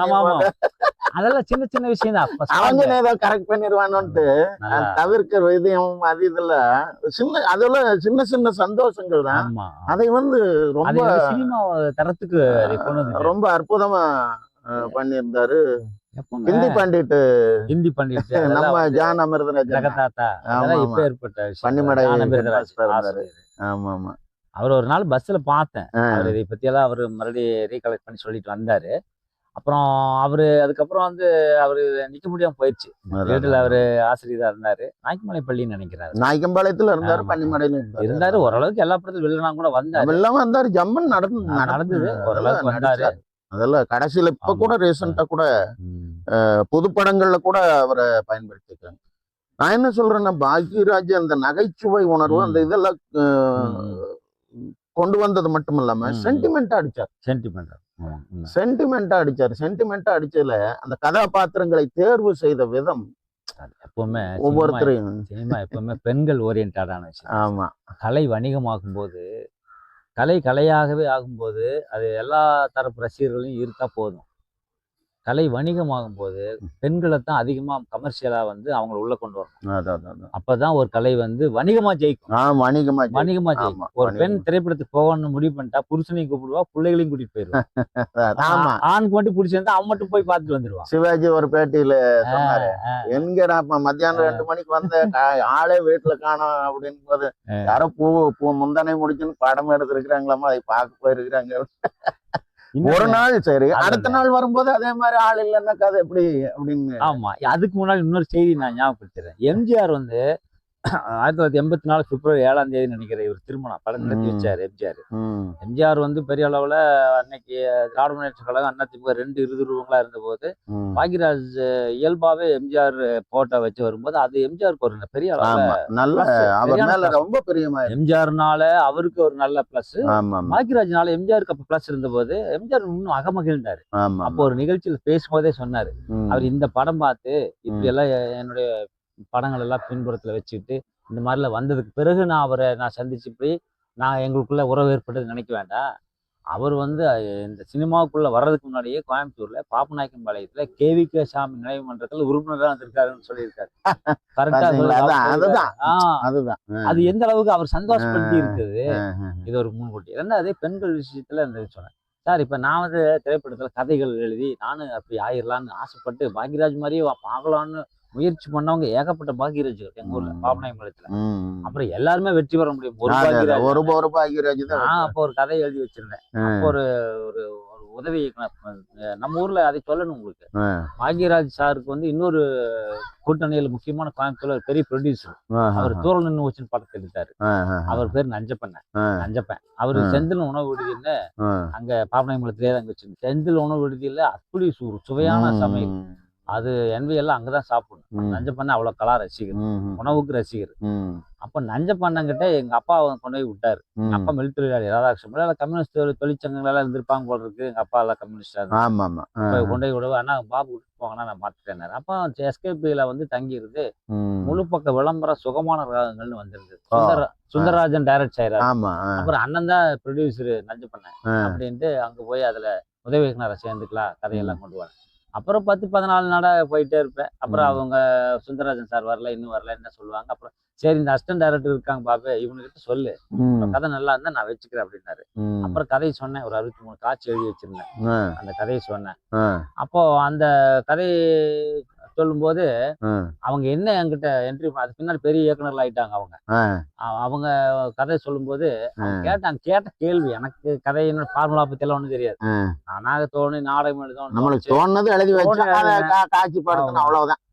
S2: அதெல்லாம் சின்ன சின்ன விஷயம் தான்.
S1: அவங்க ஏதோ கரெக்ட் பண்ணிடுவானுட்டு தவிர்க்கிற இதையும் அது இதுல சின்ன அதெல்லாம் சின்ன சின்ன சந்தோஷங்கள் தான். அதை வந்து ரொம்ப
S2: சினிமா தரத்துக்கு
S1: ரொம்ப அற்புதமா பண்ணியிருந்தாரு. ஹிந்தி பண்டிட் நம்ம ஜான் அமிர்தராஜ்
S2: ஜெகதாத்தா இப்ப ஏற்பட்ட
S1: பன்னிமடை.
S2: ஆமா ஆமா, அவர் ஒரு நாள் பஸ்ல பார்த்தேன். அவர் இதை பத்தி எல்லாம் அவரு மறுபடியும் ரீகலெக்ட் பண்ணி சொல்லிட்டு வந்தாரு. அப்புறம் அவரு அதுக்கப்புறம் வந்து அவரு நிக்க முடியாம போயிடுச்சு. வீட்டுல அவரு ஆசிரியரா இருந்தாரு. நாய்க்கமலை பள்ளின்னு நினைக்கிறாரு.
S1: நாய்க்கம்பாளையத்துல இருந்தாரு, பன்னிமடையில
S2: இருந்தாரு. ஓரளவுக்கு எல்லா படத்துல வெளிலாம் கூட வந்தாரு.
S1: எல்லாம் வந்தாரு, ஜம்மன்
S2: நடந்தது ஓரளவுக்கு வந்தாரு.
S1: அதெல்லாம் கடைசியில இப்ப கூட ரீசெண்டா கூட புது படங்கள்ல கூட அவரை பயன்படுத்திக்கிறாங்க. நான் என்ன சொல்றேன்னா, பாக்யராஜ் அந்த நகைச்சுவை உணர்வு அந்த இதெல்லாம் கொண்டு வந்தது மட்டும் இல்லாம சென்டிமெண்டா அடிச்சார். சென்டிமெண்டா அடிச்சதுல அந்த கதாபாத்திரங்களை தேர்வு செய்த விதம்
S2: எப்பவுமே
S1: ஒவ்வொருத்தரையும்
S2: சினிமா எப்பவுமே பெண்கள் ஓரியன்டான விஷயம்.
S1: ஆமா.
S2: கலை வணிகமாகும் போது, கலையாகவே ஆகும்போது அது எல்லா தரப்பு ரசிகர்களையும் ஈர்த்தா போதும். கலை வணிகமாகும் போது பெண்களை தான் அதிகமா கமர்ஷியலா வந்து அவங்கள உள்ள கொண்டு வரணும். அப்பதான் ஒரு கலை வந்து வணிகமா ஜெயிக்கும். வணிகமா ஜெயிக்கும். ஒரு பெண் திரைப்படத்துக்கு போகணும்னு முடிவு பண்ணிட்டா புருஷனையும் கூப்பிடுவா, பிள்ளைகளையும் கூட்டிட்டு போயிருவா. ஆணுக்கு மட்டும் பிடிச்சிருந்தா அவன் மட்டும் போய் பார்த்துட்டு வந்துருவான்.
S1: சிவாஜி ஒரு பேட்டியில சொன்னாரு, எங்கடா மத்தியானம் 2 மணிக்கு வந்த ஆளே வீட்டுல காணோம் அப்படின்னு போது, யாரோ பூ முந்தானை முடிச்சுன்னு படம் எடுத்திருக்கிறாங்களாமா, அதை பார்க்க போயிருக்கிறாங்க. ஒரு நாள் சரி, அடுத்த நாள் வரும்போது அதே மாதிரி ஆள் இல்லைன்னா கதை எப்படி அப்படின்னு.
S2: ஆமா, அதுக்கு முன்னாடி இன்னொரு செய்தி நான் ஞாபகப்படுத்துறேன். எம்ஜிஆர் வந்து 1984 பிப்ரவரி 7ஆம் தேதி நினைக்கிறேன் இவர் திருமணம் படம் நடத்தி வச்சாரு. எம்ஜிஆர் வந்து பெரிய அளவுல அன்னைக்கு திராவிட முன்னேற்ற கழகம் அதிமுக 2 இருதுருவங்களா இருந்த போது பாக்யராஜ் இயல்பாவே எம்ஜிஆர் போட்டோ வச்சு வரும்போது அது எம்ஜிஆருக்கு ஒரு பெரிய அளவுல
S1: ரொம்ப பெரிய
S2: எம்ஜிஆர்னால அவருக்கு ஒரு நல்ல பிளஸ், பாக்யராஜ்னால எம்ஜிஆருக்கு அப்ப பிளஸ் இருந்த போது எம்ஜிஆர் இன்னும் அகமகிழ்ந்தாரு. அப்போ ஒரு நிகழ்ச்சியில பேசும்போதே சொன்னாரு, அவர் இந்த படம் பார்த்து இப்படி எல்லாம் என்னுடைய படங்கள் எல்லாம் பின்புறத்துல வச்சுக்கிட்டு இந்த மாதிரிலாம் வந்ததுக்கு பிறகு நான் சந்திச்சு போய் நான் எங்களுக்குள்ள உறவு ஏற்பட்டது நினைக்க வேண்டாம். அவர் வந்து இந்த சினிமாவுக்குள்ள வர்றதுக்கு முன்னாடியே கோயம்புத்தூர்ல பாப்பநாயக்கம்பாளையத்துல KVK சாமி நினைவு மன்றத்துல உறுப்பினராக வந்திருக்காருன்னு சொல்லியிருக்காரு. கரெக்டா அது எந்த அளவுக்கு அவர் சந்தோஷப்படுத்தி இருக்குது. இது ஒரு முன்கூட்டி. ரெண்டாவது பெண்கள் விஷயத்துல இந்த சொன்னேன் சார். இப்ப நான் வந்து திரைப்படத்துல கதைகள் எழுதி நானும் அப்படி ஆயிரலான்னு ஆசைப்பட்டு பாக்யராஜ் மாதிரியே பார்க்கலான்னு முயற்சி பண்ணவங்க ஏகப்பட்ட பாக்யராஜ் எங்க ஊர்ல பாபநாயகம்பாளையத்துல. அப்புறம் எல்லாருமே வெற்றி பெற முடியும்.
S1: ஒரு பாக்யராஜ் தான்.
S2: நான் அப்போ ஒரு கதை எழுதி வச்சிருந்தேன். அப்போ ஒரு உதவி நம்ம ஊர்ல அதை சொல்லணும் உங்களுக்கு. பாக்யராஜ் சாருக்கு வந்து இன்னொரு கூட்டணியில் முக்கியமான கோயம்புத்தூர்ல ஒரு பெரிய ப்ரொடியூசர், அவர் தூரம் நின்று வச்சுன்னு படத்தை எடுத்தாரு. அவர் பேர் நஞ்சப்பன். அவரு செந்தில் உணவு விடுதின்னு அங்க பாபநாயகம்பாளையத்திலே தான் வச்சிருந்தேன். செந்தில் உணவு விடுதியில அப்படி சுவையான சமையல். அது NV எல்லாம் அங்கதான் சாப்பிடணும். நஞ்சப்பண்ண அவ்வளவு கலா ரசிகர், உணவுக்கு ரசிகர். அப்ப நஞ்சப்பண்ணங்கிட்ட எங்க அப்பா கொண்டு போய் விட்டாரு. அப்பா மிலிட்டரி ராதாகிருஷ்ணன் கம்யூனிஸ்ட் தொழிற்சங்கங்கள் எல்லாம் இருந்திருப்பாங்க போல இருக்கு. எங்க அப்பா எல்லாம் கம்யூனிஸ்டா கொண்டு போய் விடுவா. ஆனா பாபு விட்டு போங்கன்னா நான் பாத்துட்டேன். அப்ப SKP-ல வந்து தங்கியிருந்து முழு பக்க விளம்பரம் சுகமான ராகங்கள்னு வந்திருந்தது. சுந்தரராஜன் டைரக்ட் செய்யறாரு. அப்புறம் அண்ணன் தான் ப்ரொடியூசர் நஞ்சப்பண்ண அப்படின்ட்டு அங்க போய் அதுல உதவி இயக்குனரை சேர்ந்துக்கலாம், கதையெல்லாம் கொண்டு வர. அப்புறம் 10-14 நாடா போயிட்டே இருப்பேன். அப்புறம் அவங்க சுந்தரராஜன் சார் வரல, இன்னும் வரல, என்ன சொல்லுவாங்க. அப்புறம் சரி இந்த அசிஸ்டன்ட் டைரக்டர் இருக்காங்க பாபு, இவனுக்கிட்ட சொல்லு, கதை நல்லா இருந்தா நான் வச்சுக்கிறேன் அப்படின்னாரு. அப்புறம் கதையை சொன்னேன். ஒரு 63 காட்சி எழுதி வச்சிருந்தேன். அந்த கதையை சொன்னேன். அப்போ அந்த கதையை சொல்லும்போது அவங்க என்ன என்கிட்ட என்ட்ரி, அதுக்கு பின்னாடி பெரிய இயக்குனர் ஆயிட்டாங்க. அவங்க கதையை சொல்லும்போது கேட்ட கேள்வி, எனக்கு கதையின ஃபார்முலா பத்தி எல்லாம் ஒண்ணும் தெரியாது. நானாக தோணி நாடகம் எழுதணும்,
S1: தோணுது எழுதி வச்சு காட்சி படுத்தணும், அவ்வளவுதான்.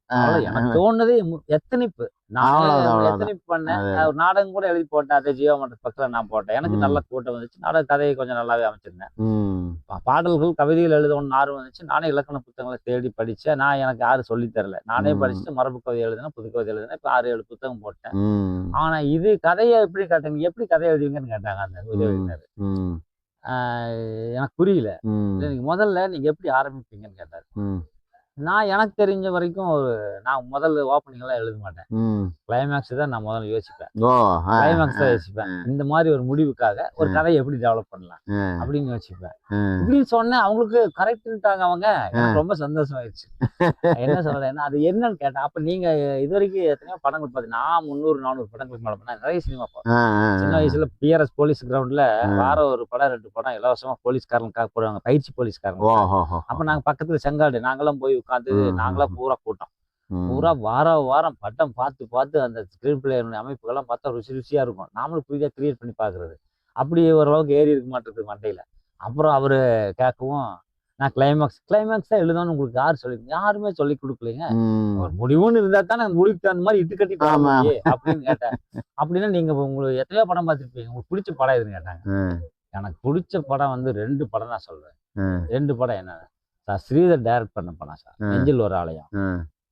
S2: எனக்கு தோணுது எத்தனைப்பு பண்ணேன். ஒரு நாடகம் கூட எழுதி போட்டேன். அதே ஜீவா மன்ற பக்கத்துல நான் போட்டேன். எனக்கு நல்ல கூட்டம் வந்துச்சு. நாடக கதையை கொஞ்சம் நல்லாவே அமைச்சிருந்தேன். பாடல்கள் கவிதைகள் எழுதணும்னு ஆர்வம் வந்துச்சு. நானே இலக்கண புத்தகங்களை தேடி படிச்சேன். எனக்கு யாரும் சொல்லி தரல. நானே படிச்சுட்டு மரபு கவிதை எழுதினேன், புது கவிதை எழுதினேன். இப்ப 6-7 புத்தகம் போட்டேன். ஆனா இது கதையை எப்படி காட்டுங்க, எப்படி கதையை எழுதுவீங்கன்னு கேட்டாங்க அந்த உதவியினர். எனக்கு புரியல. முதல்ல நீங்க எப்படி ஆரம்பிப்பீங்கன்னு கேட்டாரு. நான் எனக்கு தெரிஞ்ச வரைக்கும் நான் முதல்ல ஓப்பனிங் எல்லாம் எழுத மாட்டேன். கிளைமேக்ஸ் தான் நான் முதல்ல யோசிப்பேன். கிளைமேக்ஸ் தான் யோசிப்பேன். இந்த மாதிரி ஒரு முடிவுக்காக ஒரு கதையை எப்படி டெவலப் பண்ணலாம் அப்படின்னு யோசிப்பேன். இப்படின்னு சொன்னேன். அவங்களுக்கு கரெக்ட்ன்ட்டாங்க. அவங்க எனக்கு ரொம்ப சந்தோஷம் ஆயிடுச்சு. என்ன சொல்றேன், அது என்னன்னு கேட்டேன். அப்ப நீங்க இது வரைக்கும் எத்தனையோ படங்கள் பார்த்தீங்கன்னா 300-400 படங்களுக்கு மேல பண்ணேன். நிறைய சினிமா பார்த்தேன். சின்ன வயசுல PRS போலீஸ் கிரவுண்ட்ல வாரம் ஒரு படம் 2 படம் இலவசமா போலீஸ்காரங்களுக்காக போடுவாங்க, பயிற்சி போலீஸ்காரங்க. அப்ப நாங்க பக்கத்துல செங்காடு நாங்களாம் போய் உட்காந்து நாங்களா பூரா கூட்டம் பூரா வாரம் படம் பார்த்து அந்த ஸ்கிரீன் பிளேயருடைய அமைப்புகள்லாம் பார்த்தா ருசியா இருக்கும். நாமளும் புதிதாக கிரியேட் பண்ணி பாக்குறது. அப்படி ஓரளவுக்கு ஏறி இருக்க மாட்டேங்குது மண்டையில. அப்புறம் அவரு கேட்கவும் நான் கிளைமேக்ஸ் தான் எழுதணும்னு உங்களுக்கு யாரு யாருமே சொல்லி கொடுக்கலைங்க. ஒரு முடிவுன்னு இருந்தா தானே முடிவுக்கு தகுந்த மாதிரி இட்டு கட்டி அப்படின்னு கேட்டேன். அப்படின்னா நீங்க உங்களுக்கு எத்தனையோ படம் பார்த்துருப்பீங்க, உங்களுக்கு பிடிச்ச படம் எதுன்னு கேட்டாங்க. எனக்கு பிடிச்ச படம் வந்து 2 படம் தான் சொல்றேன். 2 படம் என்ன, ஸ்ரீதர் டைரக்ட் பண்ண படம் சார், நெஞ்சில் ஒரு ஆலயம்.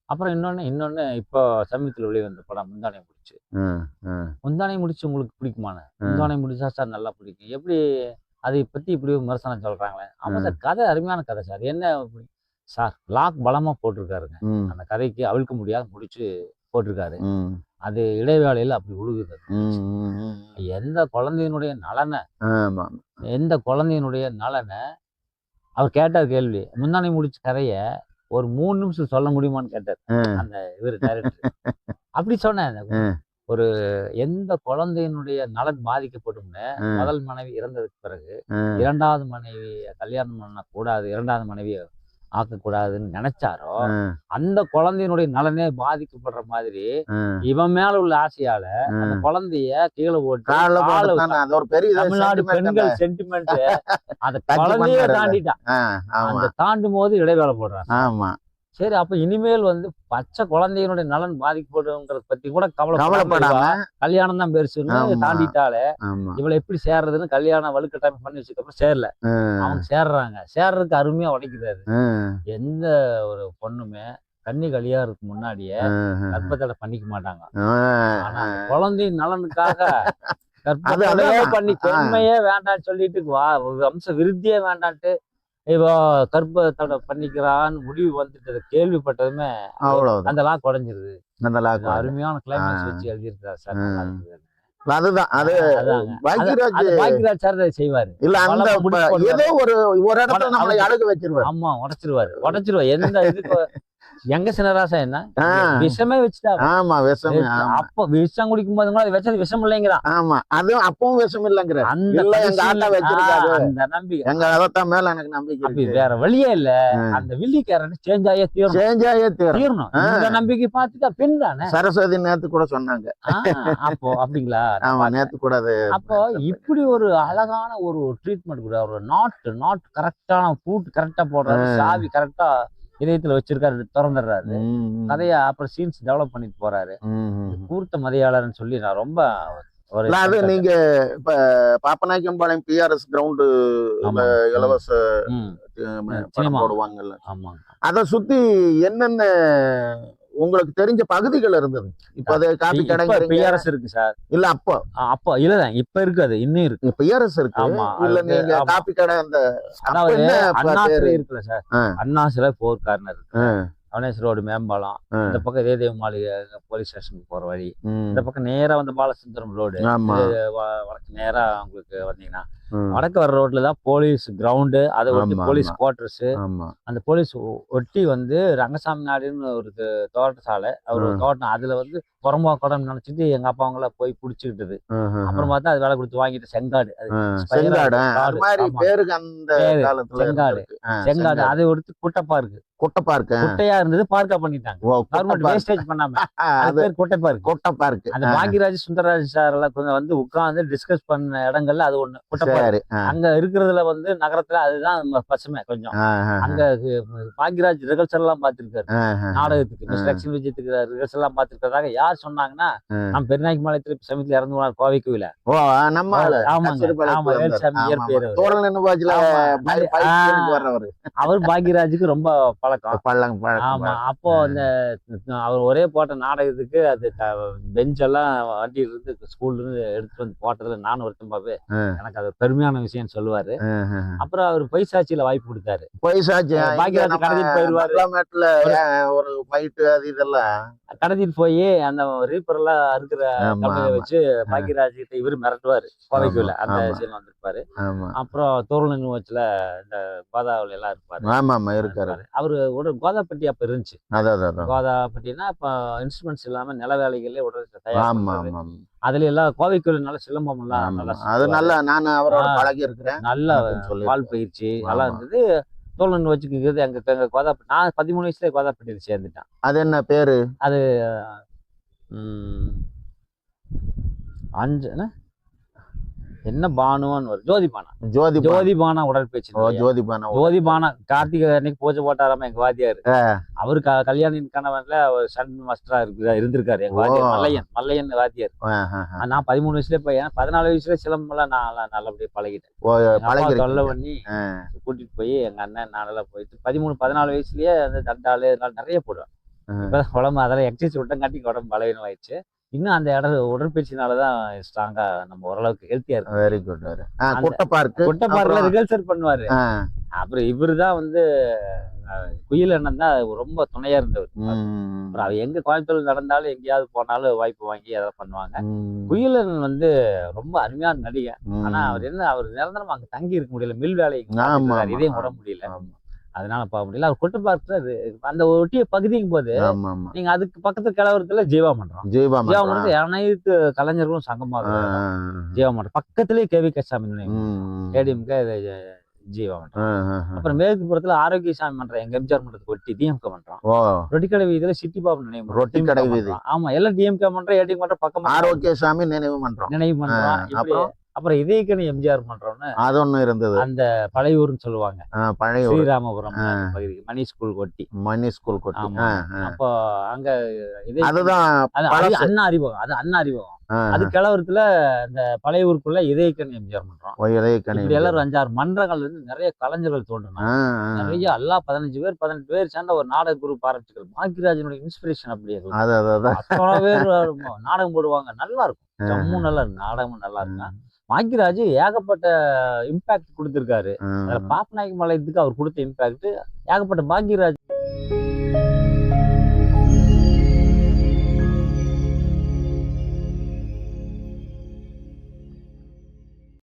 S2: அப்புறம் இன்னொன்னு இப்போ சமீபத்தில் வெளிவந்த படம் முந்தானை முடிச்சு. முந்தானை முடிச்சு உங்களுக்கு பிடிக்குமான? முந்தானை முடிச்சா சார் நல்லா பிடிக்கும். எப்படி அதை பத்தி இப்படி விமர்சனம் சொல்றாங்களே? ஆமா சார், கதை அருமையான கதை சார். என்ன சார், லாக் பலமா போட்டிருக்காருங்க. அந்த கதைக்கு அவிழ்க்க முடியாத முடிச்சு போட்டிருக்காரு. அது இடைவேளையில அப்படி உழுகுது. எந்த குழந்தையினுடைய நலனை அவர் கேட்டார் கேள்வி. முந்தானை முடிச்ச கதைய ஒரு 3 நிமிஷம் சொல்ல முடியுமான்னு கேட்டார் அந்த இவர் டைரக்டர். அப்படி சொன்னேன். ஒரு எந்த குழந்தையினுடைய நலன் பாதிக்கப்படும்னு முதல் மனைவி இறந்ததுக்கு பிறகு 2வது மனைவி கல்யாணம் பண்ணக்கூடாது, 2வது மனைவியை ஆக்கக்கூடாதுன்னு நினைச்சாரோ, அந்த குழந்தையினுடைய நலனே பாதிக்கப்படுற மாதிரி இவன் மேல உள்ள ஆசையால அந்த குழந்தைய கீழே போட்டு தமிழ்நாடு பெண்கள் சென்டிமெண்ட் அந்த குழந்தைய தாண்டிட்டான். அந்த தாண்டும் போது இடைவேளை போடுறான். சரி, அப்ப இனிமேல் வந்து பச்சை குழந்தையினுடைய நலன் பாதிக்கப்படுங்கிறத பத்தி கூட கவலைப்படாம கல்யாணம் தான் பெருசுன்னு தாண்டிட்டாலே இவளை எப்படி சேர்றதுன்னு கல்யாணம் வலுக்கட்டாயம் பண்ணி வச்சுக்கப்புறம் சேரல. அவங்க சேர்றதுக்கு அருமையா உடைக்கிறாரு. எந்த ஒரு பொண்ணுமே கண்ணி கல்யாணத்துக்கு முன்னாடியே கர்ப்பத்தடை பண்ணிக்க மாட்டாங்க. ஆனா குழந்தையின் நலனுக்காக கர்ப்பத்தடை பண்ணி பெண்மையே வேண்டான்னு சொல்லிட்டு வம்ச விருத்தியே வேண்டான்ட்டு இப்போ கர்ப்பத்தடை பண்ணிக்கிறான்னு முடிவு வந்துட்டு கேள்விப்பட்டதுமே அந்த லாக் உடைஞ்சிருது. அருமையான கிளைமேக்ஸ் வச்சு எழுதியிருக்காரு சார்.
S1: அதுதான் அது
S2: பாக்யராஜ் சார் செய்வாரு.
S1: இல்ல ஏதோ ஒரு இடத்துல நம்மளை அழகு வச்சிருவாரு.
S2: ஆமா, உடைச்சிருவாரு. எந்த இதுக்கு எங்க சின்னராசா என்ன விஷமே வச்சுட்டா.
S1: ஆமா, விஷம்.
S2: அப்ப விஷம் குடிக்கும் போது கூட வச்சது விஷம் இல்லைங்கிறான்.
S1: ஆமா, அதுவும் அப்பவும் விஷம் இல்லைங்கிற அந்த
S2: நம்பிக்கை
S1: எங்க அதத்தான் மேல எனக்கு நம்பிக்கை.
S2: வேற வழியே இல்ல. அந்த வில்லி கேரக்டர் சேஞ்ச் ஆயே தீரணும். இந்த நம்பிக்கை பார்த்துட்டா பெண் தானே.
S1: சரஸ்வதி நேத்து கூட சொன்னாங்க.
S2: அப்போ அப்படிங்களா?
S1: ஆமா, நேத்து கூட.
S2: அப்போ இப்படி ஒரு அழகான ஒரு ட்ரீட்மெண்ட் கூட, ஒரு நாட் கரெக்டான பூட் கரெக்டா போடுறாரு, சாவி கரெக்டா இதயத்துல வச்சிருக்காரு, திறந்துடுறாரு கதைய. அப்புறம் சீன்ஸ் டெவலப் பண்ணிட்டு போறாரு. கூர்த்த மதியாளர்னு சொல்லி நான் ரொம்ப
S1: அது நீங்க இப்ப பாப்பநாயக்கம்பாளையம் பிஆர்எஸ் கிரவுண்டு இலவச போடுவாங்கல்ல, அத சுத்தி என்னென்ன உங்களுக்கு தெரிஞ்ச பகுதிகள் இருந்தது? இப்ப அது காபி கடை
S2: பிஆர்எஸ் இருக்கு சார்.
S1: இல்ல
S2: அப்போ இல்ல, இப்ப இருக்கு. அது இன்னும் இருக்கு, பிஆர்எஸ்
S1: இருக்கு. இல்ல நீங்க காபி கடை அந்த
S2: அண்ணா சிலை இருக்குல்ல சார், அண்ணா சிலை 4 கார்னர் இருக்கு. அவனேஸ் ரோடு மேம்பாலம், இந்த பக்கம் இதயதேவ மாளிகை போலீஸ் ஸ்டேஷனுக்கு போற வழி, இந்த பக்கம் நேரா வந்து பாலசுந்தரம் ரோடு, வடக்கு நேரா உங்களுக்கு வந்தீங்கன்னா வடக்கு வர ரோட்ல தான் போலீஸ் கிரவுண்டு, அதை ஒட்டி போலீஸ் குவார்டர்ஸ். அந்த போலீஸ் ஒட்டி வந்து ரங்கசாமி நாடுன்னு ஒரு தோட்டசாலை, அவரு தோட்டம். அதுல வந்து புறம்பா குடம் நினைச்சிட்டு எங்க அப்பா அவங்கள போய் புடிச்சுக்கிட்டது. அப்புறம் பார்த்தா அது வேலை கொடுத்து வாங்கிட்டு செங்காடு,
S1: செங்காடு
S2: அதை எடுத்து குட்டப்பா இருக்கு. குட்டையா இருந்தது பார்க்கா பண்ணிட்டாங்க. கவர்மெண்ட் வேஸ்டேஜ் பண்ணாம குட்டை பார்க். அந்த பாக்யராஜ் சுந்தரராஜ் சார் எல்லாம் கொஞ்சம் வந்து உட்கார்ந்து டிஸ்கஸ் பண்ண இடங்கள்ல அது ஒண்ணு குட்டை. அங்க இருக்கிறதுல வந்து நகரத்துல அதுதான் பசுமை கொஞ்சம். அங்க பாக்யராஜ் ரிஹர்சல் எல்லாம் பாத்துருக்காரு, நாடகத்துக்கு லட்சுமி விஜயத்துக்கு ரிஹர்சல் எல்லாம் பாத்துருக்கிறதாக. யார் சொன்னாங்கன்னா, நம்ம பெருநாய்க்கு மாநிலத்துல சமயத்துல இறந்து போனார் கோவை கோவில. அவர் பாக்யராஜுக்கு ரொம்ப பழக்கம். ஆமா, அப்போ அந்த அவர் ஒரே போட்ட நாடகத்துக்கு அது பெஞ்ச் எல்லாம் வண்டி இருந்து ஸ்கூல்ல இருந்து எடுத்துட்டு வந்து போட்டதுல நானும் ஒருத்தம்பாவே எனக்கு அது பெருமையான விஷயம் சொல்லுவாரு. அப்புறம் அவர் பொய்சாட்சியில வாய்ப்பு கொடுத்தாரு. பாக்யராஜ் கடத்திட்டு போயிருவாரு,
S1: ஒரு ஃபைட் அது இதெல்லாம்
S2: கடத்திட்டு போய் அந்த ரீப்பர் எல்லாம் இருக்கிற கம்பெனியை வச்சு பாக்யராஜ் கிட்ட இவரு மிரட்டுவாரு கோவைக்குள்ள. அந்த சீன் வந்திருப்பாரு. அப்புறம் தோரணன் வச்சுல இந்த கோதாவளி எல்லாம் இருப்பாரு. அவரு ஒரு கோதாப்பட்டி அப்ப இருந்துச்சு. கோதாப்பட்டினா இப்ப இன்ஸ்ட்ருமெண்ட்ஸ் இல்லாம நில வேலைகளே உடனே தயார். அதுல எல்லாம் கோவைக்குள்ள நல்ல சிலம்பம் எல்லாம் நல்ல பால் பயிற்சி நல்லா இருந்தது. தோழன் வச்சுக்கிறது எங்க கோதாப்பட்டி. நான் 13 வயசுல கோதாப்பட்டியில சேர்ந்துட்டேன்.
S1: அது என்ன பேரு?
S2: அது என்ன பானுவான்னு வரும், ஜோதிபானா உடற்பயிற்சி. ஜோதிபானா கார்த்திகை அன்னைக்கு பூஜை போட்டாராம எங்க வாத்தியாரு. அவரு கல்யாணின் கணவன்ல சன் மாஸ்டரா இருந்திருக்காரு எங்க வாத்தியார், மல்லையன் வாத்தியார். நான் 13 வயசுல போய் 14 வயசுல சிலம்பெல்லாம் நான் நல்லபடியா பழகிட்டேன். தொல்லை பண்ணி கூட்டிட்டு போய் எங்க அண்ணன் நானெல்லாம் போயிட்டு 13-14 வயசுலயே அந்த தண்டாலு நிறைய போடுவேன். இப்பதான் உடம்பு அதெல்லாம் எக்ஸசைஸ் விட்டங்காட்டி உடம்பு பலவீனம் ஆயிடுச்சு. இன்னும் அந்த உடற்பயிற்சினாலதான் ஸ்ட்ராங்கா நம்ம ஓரளவுக்கு ஹெல்த்தியா இருக்கு.
S1: Very good. குட்டை பார்க்கு
S2: குட்டை பார்க்ல ரிகல்சர் பண்ணுவாரு. அப்புறம் இவருதான் வந்து குயில் அண்ணன் தான் ரொம்ப துணையா இருந்தவர். அப்புறம் அவர் எங்க கோயம்புத்தூர் நடந்தாலும் எங்கேயாவது போனாலும் வாய்ப்பு வாங்கி அதெல்லாம் பண்ணுவாங்க. குயிலன் வந்து ரொம்ப அருமையான நடிகை. ஆனா அவர் நிரந்தரமா அங்க தங்கி இருக்க முடியல, மில் வேலைக்கு இதையும் விட முடியல, அதனால பார்க்க முடியல. அவர் கொட்டு பார்த்து அந்த ஒட்டிய பகுதிக்கும் போது நீங்க அதுக்கு பக்கத்து கிளவரத்துல ஜீவா மன்றம் அனைத்து கலைஞர்களும் சங்கமா ஜீவா மன்றம் பக்கத்திலேயே கேவி கசாமி ஏடிஎம்கே ஜீவா மன்றம். அப்புறம் மேற்கு புறத்துல ஆரோக்கியசாமி மன்றம் எங்க எம்ஜிஆர் மன்றத்துக்கு ஒட்டி டிஎம்கே மன்றம். ரொட்டிக்கடை வீதியில சிட்டி பாபு நினைவு
S1: ரொட்டிக்கடை வீதி.
S2: ஆமா, எல்லாம் டிஎம்கே மன்றம் ஏடிஎம் மன்றம் பக்கம்.
S1: ஆரோக்கியசாமி நினைவு மன்றம்.
S2: அப்புறம் இதயக்கணி எம்ஜிஆர் மன்றம்னு அது ஒண்ணு இருந்தது. அந்த பழையூர்னு சொல்லுவாங்க, பழைய ஸ்ரீராமபுரம் பகுதி மணி ஸ்கூல் கொட்டி. அப்போ அங்க அதுதான் அண்ணா அறிமுகம். அது கிளவரத்துல இந்த பழைய ஊருக்குள்ள இதயக்கணி எம்ஜிஆர் மன்றம். இப்படி எல்லாரும் 5-6 மன்றங்கள் வந்து நிறைய கலைஞர்கள் தோன்றினாங்க. நிறைய எல்லாம் 15 பேர் 18 பேர் சேர்ந்த ஒரு நாடக குரூப் ஆரம்பிச்சுக்கிறது. பாக்கியராஜனுடைய இன்ஸ்பிரேஷன் அப்படியே அத்தனை பேர் நாடகம் போடுவாங்க. நல்லா இருக்கும், ஜம்மும் நல்லா இருக்கும், நாடகமும் நல்லா இருக்கும். பாக்கியராஜ் ஏகப்பட்ட இம்பாக்ட் கொடுத்திருக்காரு. பாப்பநாயக்க மலையத்துக்கு அவர் கொடுத்த இம்பாக்ட் ஏகப்பட்ட. பாக்கியராஜ்